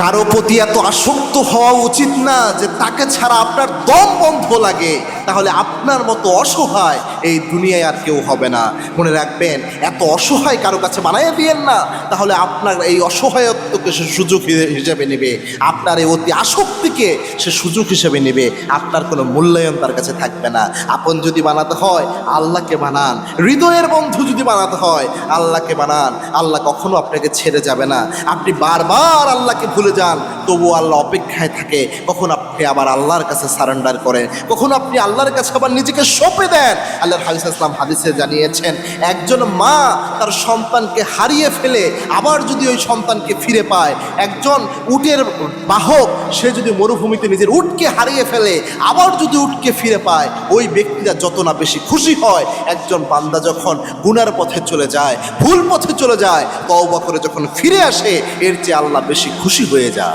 কারো প্রতি এত আসক্ত হওয়া উচিত না যে তাকে ছাড়া আপনার দম বন্ধ লাগে। তাহলে আপনার মতো অসহায় এই দুনিয়ায় আর কেউ হবে না। মনে রাখবেন, এত অসহায় কারো কাছে বানাইয়া দিয়েন না, তাহলে আপনার এই অসহায়ত্বকে সে সুযোগ হিসেবে নেবে, আপনার এই অতি আসক্তিকে সে সুযোগ হিসেবে নেবে। আপনার কোনো মূল্যায়ন তার কাছে থাকবে না। আপন যদি বানাতে হয় আল্লাহকে বানান, হৃদয়ের বন্ধু যদি বানাতে হয় আল্লাহকে বানান। আল্লাহ কখনো আপনাকে ছেড়ে যাবে না। আপনি বারবার আল্লাহকে ভুলে যান, তবু আল্লাহ অপেক্ষায় থাকে কখন আপনি আবার আল্লাহর কাছে সারেন্ডার করেন, কখন আপনি আল্লাহর কাছে আবার নিজেকে সঁপে দেন। আল্লাহর হাবিব ইসলাম হাদিসে জানিয়েছেন, একজন মা তার সন্তানকে হারিয়ে ফেলে আবার যদি ওই সন্তানকে ফিরে পায়, একজন উটের বাহক সে যদি মরুভূমিতে নিজের উটকে হারিয়ে ফেলে আবার যদি উটকে ফিরে পায়, ওই ব্যক্তিরা যত না বেশি খুশি হয়। একজন বান্দা যখন গুনার পথে চলে যায়, ভুল পথে চলে যায়, তওবা করে যখন ফিরে আসে, এর চেয়ে আল্লাহ বেশি খুশি হয়ে যায়।